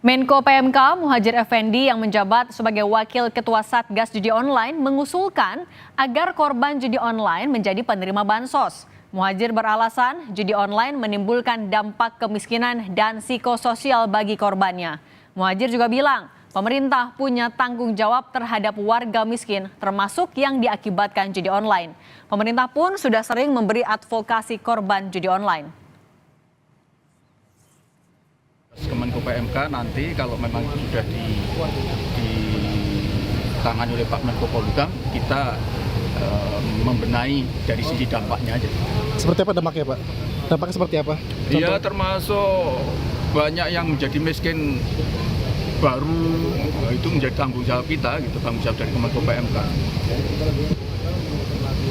Menko PMK Muhadjir Effendi yang menjabat sebagai Wakil Ketua Satgas Judi Online mengusulkan agar korban judi online menjadi penerima bansos. Muhadjir beralasan judi online menimbulkan dampak kemiskinan dan psikososial bagi korbannya. Muhadjir juga bilang pemerintah punya tanggung jawab terhadap warga miskin termasuk yang diakibatkan judi online. Pemerintah pun sudah sering memberi advokasi korban judi online. Kemenko PMK nanti kalau memang sudah ditangani oleh Pak Menko Polhukam, kita membenahi dari sisi dampaknya aja. Seperti apa dampaknya, Pak? Dampaknya seperti apa? Ya termasuk banyak yang menjadi miskin baru, itu menjadi tanggung jawab kita, gitu, tanggung jawab dari Kemenko PMK.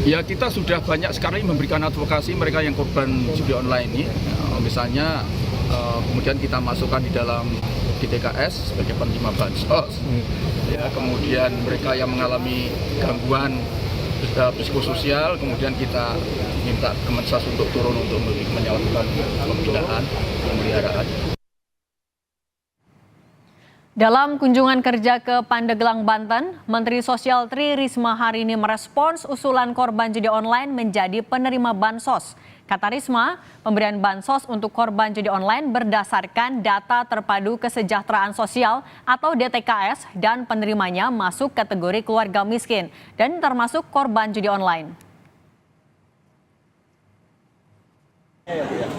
Ya kita sudah banyak sekali memberikan advokasi mereka yang korban judi online ini, misalnya kemudian kita masukkan di dalam GTKS sebagai penerima bansos. Ya, kemudian mereka yang mengalami gangguan psikososial, kemudian kita minta Kemensos untuk turun untuk melakukan pembinaan, pemeliharaan. Dalam kunjungan kerja ke Pandeglang, Banten, Menteri Sosial Tri Risma hari ini merespons usulan korban judi online menjadi penerima bansos. Kata Risma, pemberian bansos untuk korban judi online berdasarkan data terpadu kesejahteraan sosial atau DTKS dan penerimanya masuk kategori keluarga miskin dan termasuk korban judi online.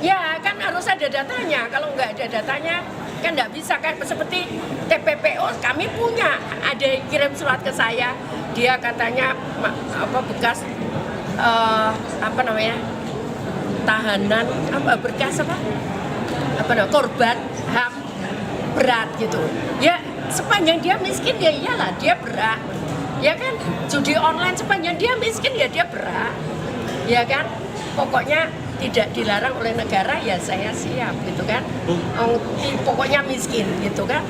Ya kan harus ada datanya, kalau nggak ada datanya kan nggak bisa, kan seperti TPPO kami punya, ada yang kirim surat ke saya, dia katanya bekas tahanan berkas korban HAM berat gitu. Ya sepanjang dia miskin ya iyalah dia berat, ya kan, judi online sepanjang dia miskin ya dia berat, ya kan, pokoknya tidak dilarang oleh negara ya saya siap gitu kan, pokoknya miskin gitu kan.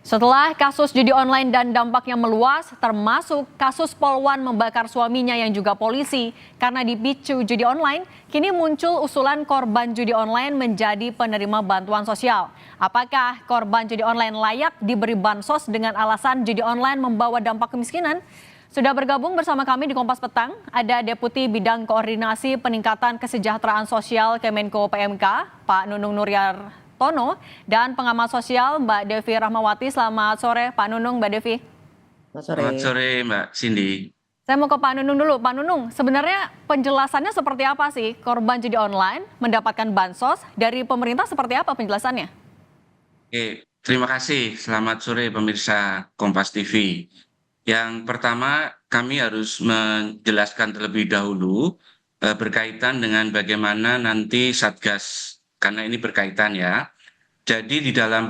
Setelah kasus judi online dan dampaknya meluas, termasuk kasus Polwan membakar suaminya yang juga polisi karena dipicu judi online, kini muncul usulan korban judi online menjadi penerima bantuan sosial. Apakah korban judi online layak diberi bansos dengan alasan judi online membawa dampak kemiskinan? Sudah bergabung bersama kami di Kompas Petang, ada Deputi Bidang Koordinasi Peningkatan Kesejahteraan Sosial Kemenko PMK, Pak Nunung Nuryartono, dan pengamat sosial Mbak Devi Rahmawati. Selamat sore Pak Nunung, Mbak Devi. Selamat sore Mbak Cindy. Saya mau ke Pak Nunung dulu. Pak Nunung, sebenarnya penjelasannya seperti apa sih korban judi online mendapatkan bansos? Dari pemerintah seperti apa penjelasannya? Oke, terima kasih. Selamat sore pemirsa Kompas TV. Yang pertama, kami harus menjelaskan terlebih dahulu berkaitan dengan bagaimana nanti Satgas, karena ini berkaitan ya. Jadi di dalam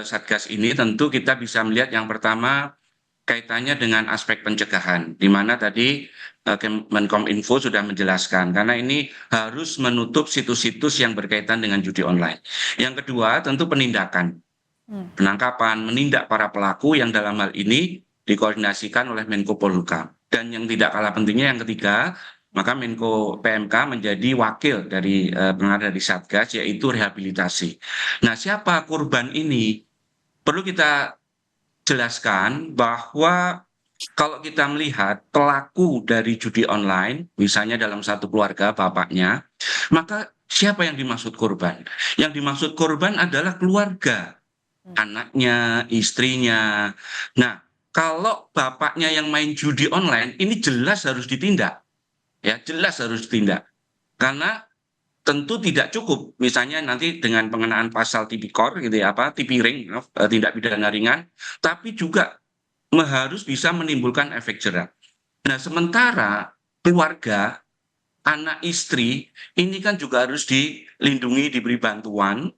Satgas ini tentu kita bisa melihat yang pertama kaitannya dengan aspek pencegahan, di mana tadi Menkominfo sudah menjelaskan, karena ini harus menutup situs-situs yang berkaitan dengan judi online. Yang kedua tentu penindakan. Penangkapan, menindak para pelaku yang dalam hal ini dikoordinasikan oleh Menko Polhukam. Dan yang tidak kalah pentingnya yang ketiga, maka Menko PMK menjadi wakil dari pengarah dari Satgas, yaitu rehabilitasi. Nah, siapa korban ini? Perlu kita jelaskan bahwa kalau kita melihat pelaku dari judi online, misalnya dalam satu keluarga bapaknya, maka siapa yang dimaksud korban? Yang dimaksud korban adalah keluarga. Anaknya, istrinya. Nah, kalau bapaknya yang main judi online, ini jelas harus ditindak. Ya, jelas harus ditindak. Karena tentu tidak cukup, misalnya nanti dengan pengenaan pasal tipikor, gitu ya, tipiring, tindak pidana ringan, tapi juga harus bisa menimbulkan efek jerah. Nah, sementara keluarga, anak istri, ini kan juga harus dilindungi, diberi bantuan.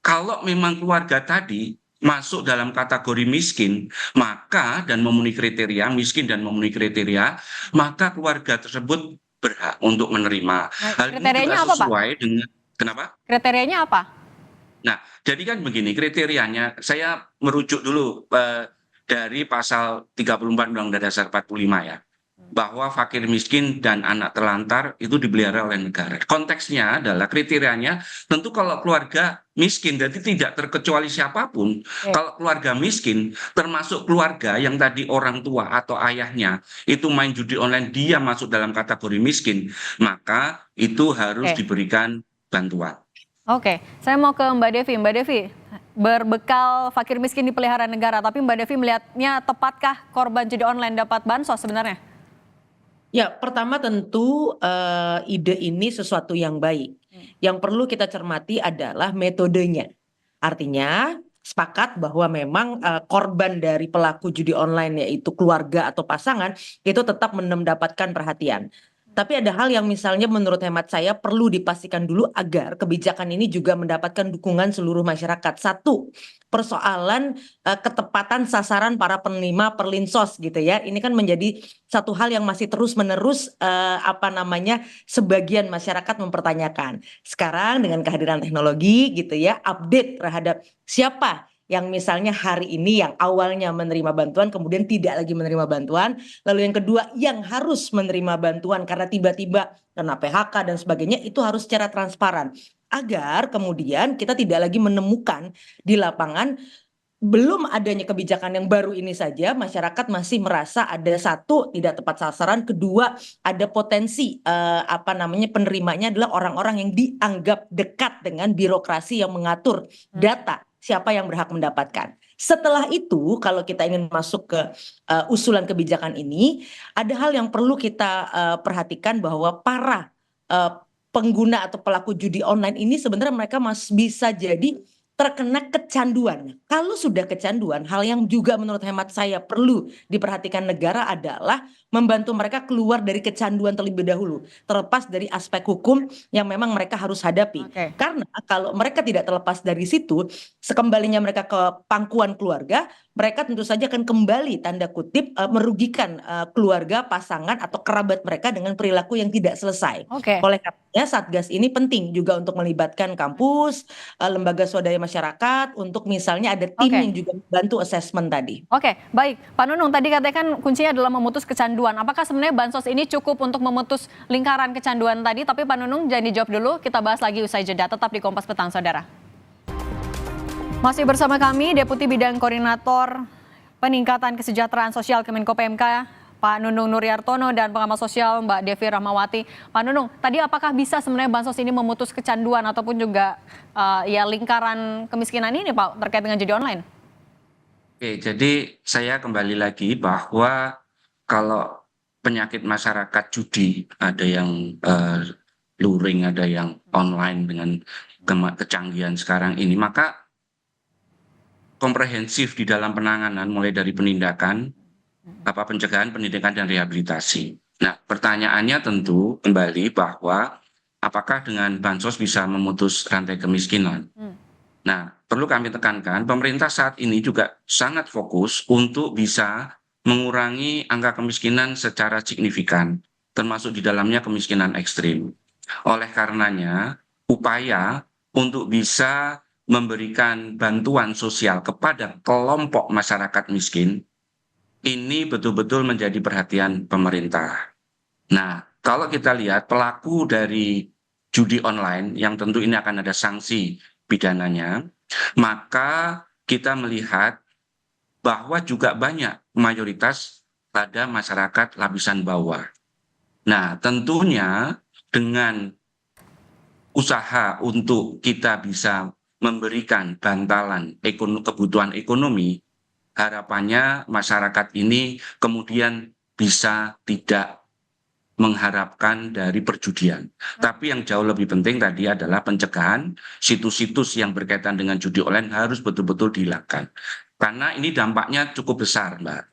Kalau memang keluarga tadi masuk dalam kategori miskin, maka dan memenuhi kriteria, miskin dan memenuhi kriteria, maka keluarga tersebut berhak untuk menerima. Hal ini juga sesuai dengan, kenapa? Kriterianya apa? Nah, jadi kan begini, kriterianya, saya merujuk dulu dari pasal 34 Undang-Undang Dasar 45 ya. bahwa fakir miskin dan anak terlantar itu dipelihara oleh negara. Konteksnya adalah kriterianya tentu kalau keluarga miskin, jadi tidak terkecuali siapapun. Kalau keluarga miskin, termasuk keluarga yang tadi orang tua atau ayahnya itu main judi online, dia masuk dalam kategori miskin, maka itu harus diberikan bantuan. Oke, saya mau ke Mbak Devi. Mbak Devi, berbekal fakir miskin dipelihara negara, tapi Mbak Devi melihatnya tepatkah korban judi online dapat bansos sebenarnya? Ya, pertama tentu ide ini sesuatu yang baik. Yang perlu kita cermati adalah metodenya. Artinya sepakat bahwa memang korban dari pelaku judi online yaitu keluarga atau pasangan itu tetap mendapatkan perhatian. Tapi ada hal yang misalnya menurut hemat saya perlu dipastikan dulu agar kebijakan ini juga mendapatkan dukungan seluruh masyarakat. Satu, persoalan ketepatan sasaran para penerima perlinsos gitu ya. Ini kan menjadi satu hal yang masih terus-menerus sebagian masyarakat mempertanyakan. Sekarang dengan kehadiran teknologi gitu ya, update terhadap siapa yang misalnya hari ini yang awalnya menerima bantuan kemudian tidak lagi menerima bantuan, lalu yang kedua yang harus menerima bantuan karena tiba-tiba kena PHK dan sebagainya, itu harus secara transparan agar kemudian kita tidak lagi menemukan di lapangan belum adanya kebijakan yang baru ini saja masyarakat masih merasa ada satu tidak tepat sasaran, kedua ada potensi penerimanya adalah orang-orang yang dianggap dekat dengan birokrasi yang mengatur data siapa yang berhak mendapatkan. Setelah itu kalau kita ingin masuk ke usulan kebijakan ini, ada hal yang perlu kita perhatikan bahwa para pengguna atau pelaku judi online ini sebenarnya mereka masih bisa jadi terkena kecanduan. Kalau sudah kecanduan, hal yang juga menurut hemat saya perlu diperhatikan negara adalah membantu mereka keluar dari kecanduan terlebih dahulu, terlepas dari aspek hukum yang memang mereka harus hadapi. Karena kalau mereka tidak terlepas dari situ, sekembalinya mereka ke pangkuan keluarga, mereka tentu saja akan kembali tanda kutip merugikan keluarga, pasangan atau kerabat mereka dengan perilaku yang tidak selesai. Oleh karenanya Satgas ini penting juga untuk melibatkan kampus, lembaga swadaya masyarakat untuk misalnya ada tim yang juga membantu assessment tadi. Oke, baik. Pak Nunung tadi katakan kuncinya adalah memutus kecanduan. Apakah sebenarnya bansos ini cukup untuk memutus lingkaran kecanduan tadi? Tapi Pak Nunung jangan dijawab dulu, kita bahas lagi usai jeda. Tetap di Kompas Petang, saudara. Masih bersama kami Deputi Bidang Koordinator Peningkatan Kesejahteraan Sosial Kemenko PMK, Pak Nunung Nuryartono, dan pengamat sosial Mbak Devi Rahmawati. Pak Nunung, tadi apakah bisa sebenarnya bansos ini memutus kecanduan ataupun juga lingkaran kemiskinan ini Pak terkait dengan judi online? Oke, jadi saya kembali lagi bahwa kalau penyakit masyarakat judi, ada yang luring, ada yang online dengan kecanggihan sekarang ini, maka komprehensif di dalam penanganan mulai dari penindakan, pencegahan, pendidikan, dan rehabilitasi. Nah, pertanyaannya tentu kembali bahwa apakah dengan bansos bisa memutus rantai kemiskinan? Nah, perlu kami tekankan, pemerintah saat ini juga sangat fokus untuk bisa mengurangi angka kemiskinan secara signifikan, termasuk di dalamnya kemiskinan ekstrim. Oleh karenanya, upaya untuk bisa memberikan bantuan sosial kepada kelompok masyarakat miskin ini betul-betul menjadi perhatian pemerintah. Nah, kalau kita lihat pelaku dari judi online yang tentu ini akan ada sanksi pidananya, maka kita melihat bahwa juga banyak mayoritas pada masyarakat lapisan bawah. Nah, tentunya dengan usaha untuk kita bisa memberikan bantalan kebutuhan ekonomi, harapannya masyarakat ini kemudian bisa tidak mengharapkan dari perjudian. Tapi yang jauh lebih penting tadi adalah pencegahan situs-situs yang berkaitan dengan judi online harus betul-betul dihilangkan. Karena ini dampaknya cukup besar, Mbak.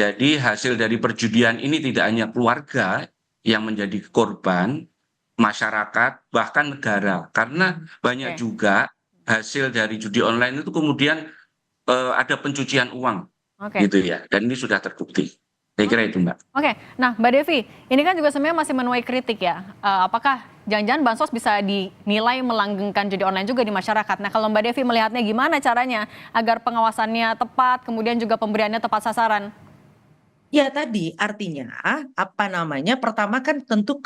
Jadi hasil dari perjudian ini tidak hanya keluarga yang menjadi korban, masyarakat, bahkan negara. Karena banyak juga hasil dari judi online itu kemudian ada pencucian uang, gitu ya. Dan ini sudah terbukti. Saya kira itu, Mbak. Oke, nah Mbak Devi, ini kan juga sebenarnya masih menuai kritik ya. Apakah jangan-jangan bansos bisa dinilai melanggengkan judi online juga di masyarakat? Nah, kalau Mbak Devi melihatnya gimana caranya agar pengawasannya tepat, kemudian juga pemberiannya tepat sasaran? Ya tadi artinya apa namanya? Pertama kan tentu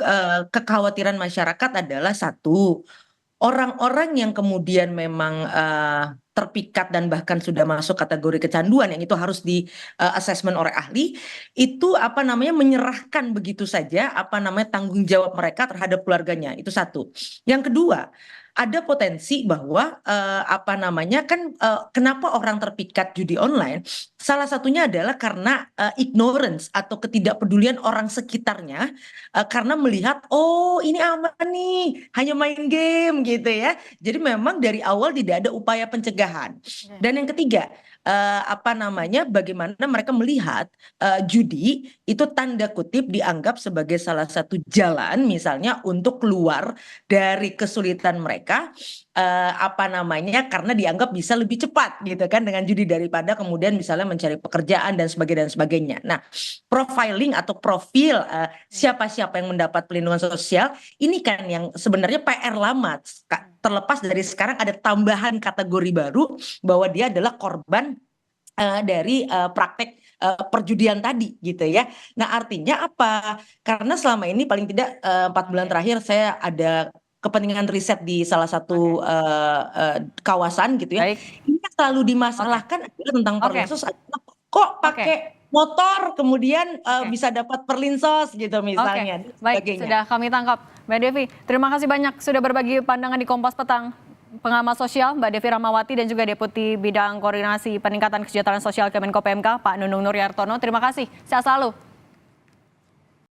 kekhawatiran masyarakat adalah satu, orang-orang yang kemudian memang terpikat dan bahkan sudah masuk kategori kecanduan yang itu harus di assessment oleh ahli, itu apa namanya menyerahkan begitu saja apa namanya tanggung jawab mereka terhadap keluarganya. Itu satu. Yang kedua, ada potensi bahwa apa namanya kan kenapa orang terpikat judi online? Salah satunya adalah karena ignorance atau ketidakpedulian orang sekitarnya karena melihat oh ini aman nih hanya main game gitu ya. Jadi memang dari awal tidak ada upaya pencegahan. Dan yang ketiga apa namanya bagaimana mereka melihat judi itu tanda kutip dianggap sebagai salah satu jalan misalnya untuk keluar dari kesulitan mereka apa namanya karena dianggap bisa lebih cepat gitu kan dengan judi daripada kemudian misalnya mencari pekerjaan dan sebagainya. Nah, profiling atau profil siapa-siapa yang mendapat perlindungan sosial ini kan yang sebenarnya PR lama. Terlepas dari sekarang ada tambahan kategori baru bahwa dia adalah korban dari praktek perjudian tadi gitu ya. Nah artinya apa? Karena selama ini paling tidak 4 bulan terakhir saya ada kepentingan riset di salah satu kawasan gitu ya. Baik. Ini yang selalu dimasalahkan adalah tentang perlinsos adalah kok pakai motor kemudian bisa dapat perlinsos gitu misalnya. Oke, baik, sudah kami tangkap. Mbak Devi, terima kasih banyak sudah berbagi pandangan di Kompas Petang. Pengamat sosial Mbak Devi Rahmawati dan juga Deputi Bidang Koordinasi Peningkatan Kesejahteraan Sosial Kemenko PMK Pak Nunung Nuryartono. Terima kasih, sehat selalu.